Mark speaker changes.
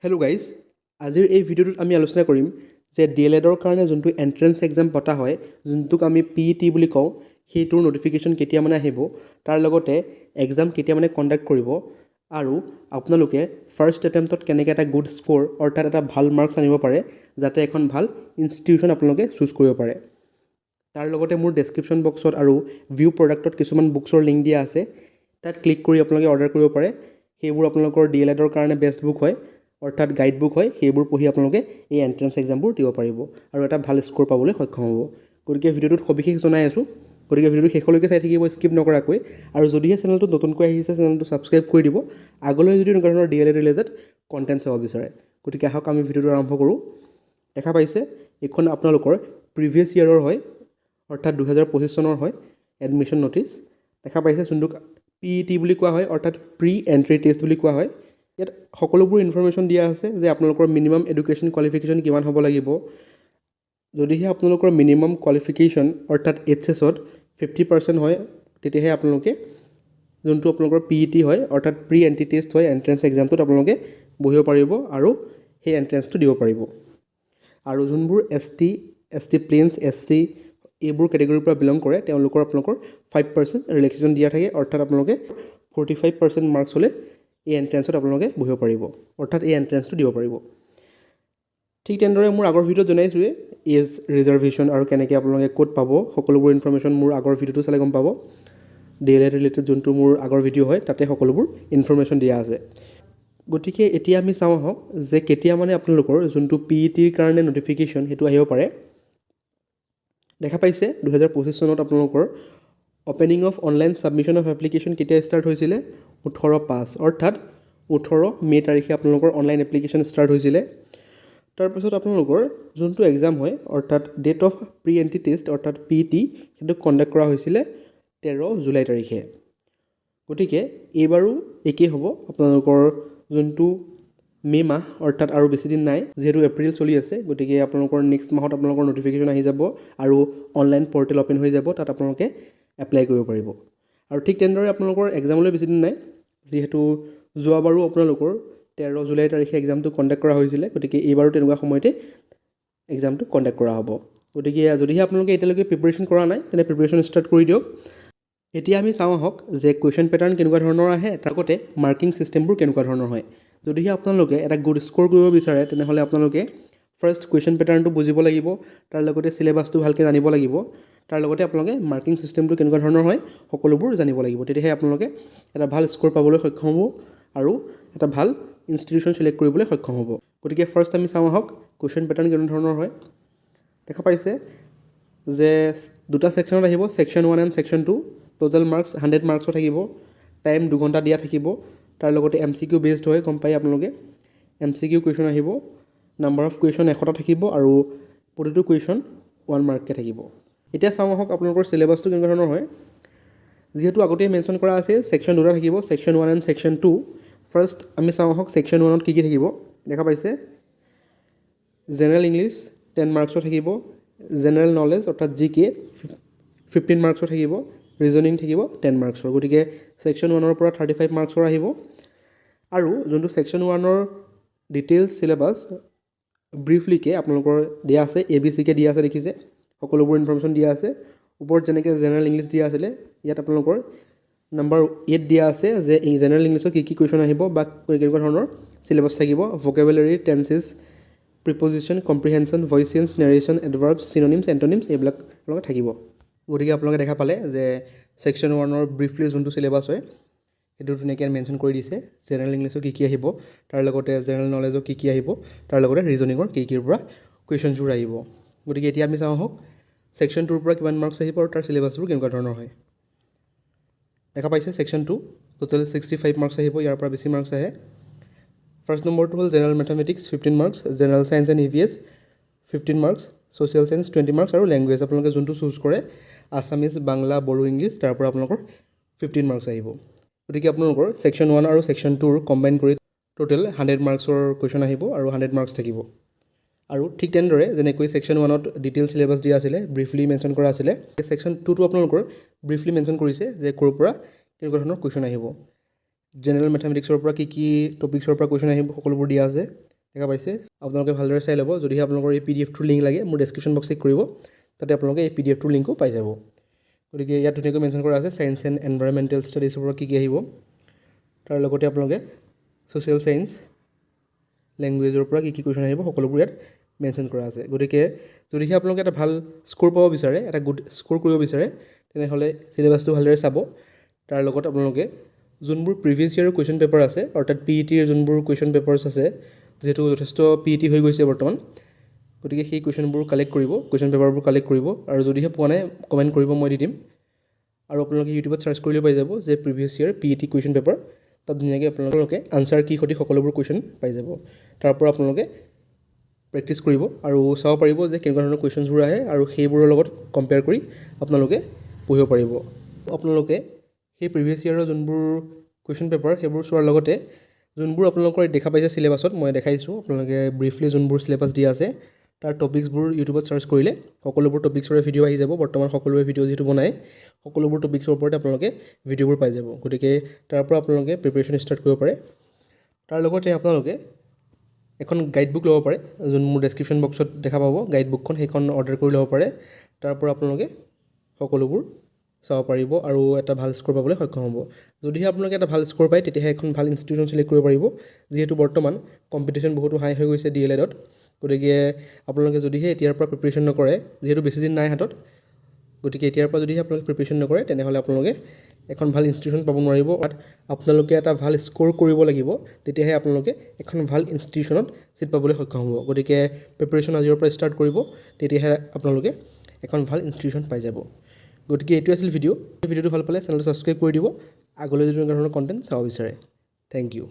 Speaker 1: Hello' guys, আজিৰ এই ভিডিঅ'টোত আমি আলোচনা কৰিম যে DLEDৰ কাৰণে যোনটো এণ্ট্ৰেন্স এক্সাম পতা হয়, যোনটোক আমি PET বুলি কওঁ, সেইটোৰ নটিফিকেশ্যন কেতিয়া মানে আহিব, তাৰ লগতে এক্সাম কেতিয়া মানে কণ্ডাক্ট কৰিব আৰু আপোনালোকে ফাৰ্ষ্ট এটেম্পটত কেনেকৈ এটা গুড স্ক'ৰ অৰ্থাৎ এটা ভাল মাৰ্কছ আনিব পাৰে, যাতে এখন ভাল ইনষ্টিটিউশ্যন আপোনালোকে চুজ কৰিব পাৰে। তাৰ লগতে মোৰ ডেছক্ৰিপশ্যন বক্সত আৰু ভিউ প্ৰডাক্টত কিছুমান বুকছৰ লিংক দিয়া আছে, তাত ক্লিক কৰি আপোনালোকে অৰ্ডাৰ কৰিব পাৰে। সেইবোৰ আপোনালোকৰ DLEDৰ কাৰণে বেষ্ট বুক হয়, অৰ্থাৎ গাইড বুক হয়। সেইবোৰ পঢ়ি আপোনালোকে এই এণ্ট্ৰেন্স এক্সামবোৰ দিব পাৰিব আৰু এটা ভাল স্ক'ৰ পাবলৈ সক্ষম হ'ব। গতিকে ভিডিঅ'টোত সবিশেষ জনাই আছোঁ, গতিকে ভিডিঅ'টো শেষলৈকে চাই থাকিব স্কিপ নকৰাকৈ। আৰু যদিহে চেনেলটো নতুনকৈ আহিছে, চেনেলটো ছাবস্ক্ৰাইব কৰি দিব আগলৈ যদি এনেকুৱা ধৰণৰ DLED ৰিলেটেড কণ্টেণ্ট চাব বিচাৰে। গতিকে আহক আমি ভিডিঅ'টো আৰম্ভ কৰোঁ। দেখা পাইছে এইখন আপোনালোকৰ প্ৰিভিয়াছ ইয়েৰৰ হয়, অৰ্থাৎ 2025 চনৰ হয় এডমিশ্যন ন'টিছ। দেখা পাইছে যোনটোক PET বুলি কোৱা হয়, অৰ্থাৎ প্ৰি এণ্ট্ৰি টেষ্ট বুলি কোৱা হয়। ইয়াত সকলোবোৰ ইনফৰমেশ্যন দিয়া আছে যে আপোনালোকৰ মিনিমাম এডুকেশ্যন কোৱালিফিকেশ্যন কিমান হ'ব লাগিব। যদিহে আপোনালোকৰ মিনিমাম কোৱালিফিকেশ্যন অৰ্থাৎ HSত 50% হয়, তেতিয়াহে আপোনালোকে যোনটো আপোনালোকৰ PET হয়, অৰ্থাৎ প্ৰি এণ্ট্ৰি টেষ্ট হয়, এণ্ট্ৰেন্স এক্সামটোত আপোনালোকে বহিব পাৰিব আৰু সেই এণ্ট্ৰেন্সটো দিব পাৰিব। আৰু যোনবোৰ ST প্লেইনছ, SC এইবোৰ কেটেগৰীৰ পৰা বিলং কৰে, তেওঁলোকৰ আপোনালোকৰ 5% ৰিলেক্সেশ্যন দিয়া থাকে, অৰ্থাৎ আপোনালোকে 45% মাৰ্কছ হ'লে এই এণ্ট্ৰেন্সত আপোনালোকে বহিব পাৰিব, অৰ্থাৎ এই এণ্ট্ৰেন্সটো দিব পাৰিব। ঠিক তেনেদৰে মোৰ আগৰ ভিডিঅ'ত জনাইছোঁৱে এজ ৰিজাৰ্ভেশ্যন আৰু কেনেকৈ আপোনালোকে ক'ত পাব, সকলোবোৰ ইনফৰমেশ্যন মোৰ আগৰ ভিডিঅ'টো চালে গম পাব। DLED ৰিলেটেড যোনটো মোৰ আগৰ ভিডিঅ' হয়, তাতে সকলোবোৰ ইনফৰমেশ্যন দিয়া আছে। গতিকে এতিয়া আমি চাওঁ আহক যে কেতিয়া মানে আপোনালোকৰ যোনটো PETৰ কাৰণে নটিফিকেশ্যন সেইটো আহিব পাৰে। দেখা পাইছে 2025 চনত আপোনালোকৰ opening of online submission of application কেতিয়া ষ্টাৰ্ট হৈছিলে? 18/5, অৰ্থাৎ 18 মে' তাৰিখে আপোনালোকৰ অনলাইন এপ্লিকেশ্যন ষ্টাৰ্ট হৈছিলে। তাৰপিছত আপোনালোকৰ যোনটো এক্সাম হয়, অৰ্থাৎ date of pre entry test অৰ্থাৎ PET, সেইটো কণ্ডাক্ট কৰা হৈছিলে 13 জুলাই তাৰিখে। গতিকে এইবাৰো একেই হ'ব। আপোনালোকৰ যোনটো মে' মাহ, অৰ্থাৎ আৰু বেছিদিন নাই, যিহেতু এপ্ৰিল চলি আছে, গতিকে আপোনালোকৰ নেক্সট মাহত আপোনালোকৰ নটিফিকেশ্যন আহি যাব আৰু অনলাইন পৰ্টেল অ'পেন হৈ যাব, তাত আপোনালোকে এপ্লাই কৰিব পাৰিব। আৰু ঠিক তেনেদৰে আপোনালোকৰ এক্সামলৈ বেছিদিন নাই, যিহেতু যোৱাবাৰো আপোনালোকৰ 13 জুলাই তাৰিখে এক্সামটো কণ্ডাক্ট কৰা হৈছিলে, গতিকে এইবাৰো তেনেকুৱা সময়তে এক্সামটো কণ্ডাক্ট কৰা হ'ব। গতিকে যদিহে আপোনালোকে এতিয়ালৈকে প্ৰিপেৰেশ্যন কৰা নাই, তেনে প্ৰিপেৰেশ্যন ষ্টাৰ্ট কৰি দিয়ক। এতিয়া আমি চাওঁ আহক যে কুৱেশ্যন পেটাৰ্ণ কেনেকুৱা ধৰণৰ আহে, তাৰ লগতে মাৰ্কিং ছিষ্টেমবোৰ কেনেকুৱা ধৰণৰ হয়। যদিহে আপোনালোকে এটা গুড স্ক'ৰ কৰিব বিচাৰে, তেনেহ'লে আপোনালোকে ফাৰ্ষ্ট কুৱেশ্যন পেটাৰ্ণটো বুজিব লাগিব, তাৰ লগতে চিলেবাছটো ভালকৈ জানিব লাগিব, তাৰ লগতে আপোনালোকে মাৰ্কিং ছিষ্টেমটো কেনেকুৱা ধৰণৰ হয় সকলোবোৰ জানিব লাগিব। তেতিয়াহে আপোনালোকে এটা ভাল স্ক'ৰ পাবলৈ সক্ষম হ'ব আৰু এটা ভাল ইনষ্টিটিউশ্যন চিলেক্ট কৰিবলৈ সক্ষম হ'ব। গতিকে ফাৰ্ষ্ট আমি চাওঁ আহক কুৱেশ্যন পেটাৰ্ণ কেনে ধৰণৰ হয়। দেখা পাইছে যে দুটা ছেকশ্যনত আহিব, section 1 and section 2। Total marks 100 মাৰ্কছৰ থাকিব, টাইম 2 ঘণ্টা দিয়া থাকিব। তাৰ লগতে MCQ বেছড হয়, গম পাই আপোনালোকে। MCQ কুৱেশ্যন আহিব, নাম্বাৰ অফ কুৱেশ্যন 100টা থাকিব আৰু প্ৰতিটো কুৱেশ্যন 1 মাৰ্ককৈ থাকিব। এতিয়া চাওঁ আহক আপোনালোকৰ চিলেবাছটো কেনেকুৱা ধৰণৰ হয়। যিহেতু আগতেই মেনশ্যন কৰা আছে, ছেকশ্যন 2টা থাকিব, ছেকশ্যন 1 এণ্ড ছেকশ্যন 2। ফাৰ্ষ্ট আমি চাওঁ আহক ছেকশ্যন 1ত কি থাকিব। দেখা পাইছে জেনেৰেল ইংলিছ 10 মাৰ্কছৰ থাকিব, জেনেৰেল নলেজ অৰ্থাৎ GK 15 মাৰ্কছৰ থাকিব, ৰিজনিং থাকিব 10 মাৰ্কছৰ। গতিকে ছেকশ্যন 1ৰ পৰা 35 মাৰ্কছৰ আহিব। আৰু যোনটো ছেকশ্যন 1ৰ ডিটেইলছ চিলেবাছ ব্ৰিফলিকৈ আপোনালোকৰ দিয়া আছে, ABCকৈ দিয়া আছে, দেখিছে সকলোবোৰ ইনফৰমেশ্যন দিয়া আছে। ওপৰত যেনেকৈ জেনেৰেল ইংলিছ দিয়া আছিলে, ইয়াত আপোনালোকৰ নাম্বাৰ 8 দিয়া আছে যে জেনেৰেল ইংলিছৰ কি কুৱেশ্যন আহিব বা কেনেকুৱা ধৰণৰ চিলেবাছ থাকিব। Vocabulary, tenses, preposition, comprehension, voice change, narration, adverbs, synonyms, antonyms এইবিলাক আপোনালোকে থাকিব। গতিকে আপোনালোকে দেখা পালে যে ছেকশ্যন 1ৰ ব্ৰিফলি যোনটো চিলেবাছ হয়, সেইটো ধুনীয়াকৈ মেনশ্যন কৰি দিছে। জেনেৰেল ইংলিছৰ কি আহিব, তাৰ লগতে জেনেৰেল নলেজৰ কি আহিব, তাৰ লগতে ৰিজনিঙৰ কিৰ পৰা কুৱেশ্যনছবোৰ আহিব। গতিকে এতিয়া আমি চাওঁ আহক ছেকশ্যন 2ৰ পৰা কিমান মাৰ্কছ আহিব আৰু তাৰ চিলেবাছবোৰ কেনেকুৱা ধৰণৰ হয়। দেখা পাইছে ছেকশ্যন 2 টোটেল 65 মাৰ্কছ আহিব, ইয়াৰ পৰা বেছি মাৰ্কছ আহে। ফাৰ্ষ্ট নম্বৰটো হ'ল general mathematics 15 marks, general science and EVS 15 marks, social science 20 marks আৰু লেংগুৱেজ আপোনালোকে যোনটো চুজ কৰে, আছামিজ, বাংলা, বড়ো, ইংলিছ, তাৰ পৰা আপোনালোকৰ 15 মাৰ্কছ আহিব। গতিকে আপোনালোকৰ ছেকশ্যন 1 আৰু ছেকশ্যন 2ৰ কম্বাইন কৰি টোটেল 100 মাৰ্কছৰ কুৱেশ্যন আহিব আৰু 100 মাৰ্কছ থাকিব। আৰু ঠিক তেনেদৰে যেনেকৈ ছেকশ্যন 1ত ডিটেইল চিলেবাছ দিয়া আছিলে, ব্ৰিফলি মেনশ্যন কৰা আছিলে, ছেকশ্যন 2টো আপোনালোকৰ ব্ৰিফলি মেনশ্যন কৰিছে যে ক'ৰ পৰা কেনেকুৱা ধৰণৰ কুৱেশ্যন আহিব। জেনেৰেল মেথামেটিক্সৰ পৰা কি টপিক্সৰ পৰা কুৱেশ্যন আহিব সকলোবোৰ দিয়া আছে। দেখা পাইছে আপোনালোকে ভালদৰে চাই ল'ব যদিহে আপোনালোকৰ এই PDF টোৰ লিংক লাগে মোৰ ডেছক্ৰিপশ্যন বক্স চেক কৰিব তাতে আপোনালোকে এই PDF টোৰ লিংকো পাই যাব গতিকে ইয়াত ধুনীয়াকৈ মেনশ্যন কৰা আছে সায়েন্স এণ্ড এনভাইৰনমেণ্টেল ষ্টাডিজৰ পৰা কি আহিব তাৰ লগতে আপোনালোকে ছ'চিয়েল সায়েন্স লেংগুৱেজৰ পৰা কি কুৱেশ্যন আহিব সকলোবোৰ ইয়াত মেনশ্যন কৰা আছে গতিকে যদিহে আপোনালোকে এটা ভাল স্ক'ৰ পাব বিচাৰে এটা গুড স্ক'ৰ কৰিব বিচাৰে তেনেহ'লে চিলেবাছটো ভালদৰে চাব তাৰ লগত আপোনালোকে যোনবোৰ প্ৰিভিয়াছ ইয়াৰৰ কুৱেশ্যন পেপাৰ আছে অৰ্থাৎ PETৰ যোনবোৰ কুৱেশ্যন পেপাৰ্ছ আছে যেহেতু যথেষ্ট PET হৈ গৈছে বৰ্তমান গতিকে সেই কুৱেশ্যনবোৰ কালেক্ট কৰিব কুৱেশ্যন পেপাৰবোৰ কালেক্ট কৰিব আৰু যদিহে পোৱা নাই কমেণ্ট কৰিব মই দি দিম আৰু আপোনালোকে ইউটিউবত চাৰ্চ কৰিলে পাই যাব যে previous year PET question paper তাত ধুনীয়াকৈ আপোনালোকে আনচাৰ কি সঠিক সকলোবোৰ কুৱেশ্যন পাই যাব তাৰ পৰা আপোনালোকে প্ৰেক্টিছ কৰিব আৰু চাব পাৰিব যে কেনেকুৱা ধৰণৰ কুৱেশ্যনছবোৰ আহে আৰু সেইবোৰৰ লগত কম্পেয়াৰ কৰি আপোনালোকে পঢ়িব পাৰিব আপোনালোকে সেই প্ৰিভিয়াছ ইয়াৰৰ যোনবোৰ কুৱেশ্যন পেপাৰ সেইবোৰ চোৱাৰ লগতে যোনবোৰ আপোনালোকৰ দেখা পাইছে চিলেবাছত মই দেখাইছোঁ আপোনালোকে ব্ৰিফলি যোনবোৰ চিলেবাছ দিয়া আছে তাৰ টপিকছবোৰ ইউটিউবত চাৰ্চ কৰিলে সকলোবোৰ টপিকছৰে ভিডিঅ' আহি যাব বৰ্তমান সকলোৱে ভিডিঅ' যিটো বনায় সকলোবোৰ টপিকছৰ ওপৰতে আপোনালোকে ভিডিঅ'বোৰ পাই যাব গতিকে তাৰ পৰা আপোনালোকে প্ৰিপেৰেশ্যন ষ্টাৰ্ট কৰিব পাৰে তাৰ লগতে আপোনালোকে এখন গাইড বুক ল'ব পাৰে যোন মোৰ ডেছক্ৰিপশ্যন বক্সত দেখা পাব গাইড বুকখন সেইখন অৰ্ডাৰ কৰি ল'ব পাৰে তাৰ পৰা আপোনালোকে সকলোবোৰ চাব পাৰিব আৰু এটা ভাল স্ক'ৰ পাবলৈ সক্ষম হ'ব যদিহে আপোনালোকে এটা ভাল স্ক'ৰ পায় তেতিয়াহে এখন ভাল ইনষ্টিটিউশ্যন চিলেক্ট কৰিব পাৰিব যিহেতু বৰ্তমান কম্পিটিশ্যন বহুতো হাই হৈ গৈছে DLEDত গতিকে আপোনালোকে যদিহে এতিয়াৰ পৰা প্ৰিপেৰেশ্যন নকৰে যিহেতু বেছি দিন নাই হাতত গতিকে এতিয়াৰ পৰা যদিহে আপোনালোকে প্ৰিপেৰেশ্যন নকৰে তেনেহ'লে আপোনালোকে এখন ভাল ইনষ্টিটিউশ্যন পাব নোৱাৰিব আপোনালোকে এটা ভাল স্ক'ৰ কৰিব লাগিব তেতিয়াহে আপোনালোকে এখন ভাল ইনষ্টিটিউশ্যনত চিট পাবলৈ সক্ষম হ'ব গতিকে প্ৰিপেৰেশ্যন আজিৰ পৰা ষ্টাৰ্ট কৰিব তেতিয়াহে আপোনালোকে এখন ভাল ইনষ্টিটিউশ্যন পাই যাব গতিকে এইটো আছিল ভিডিঅ'টো ভাল পালে চেনেলটো ছাবস্ক্ৰাইব কৰি দিব আগলৈ যদি এনেকুৱা ধৰণৰ কণ্টেণ্ট চাব বিচাৰে থেংক ইউ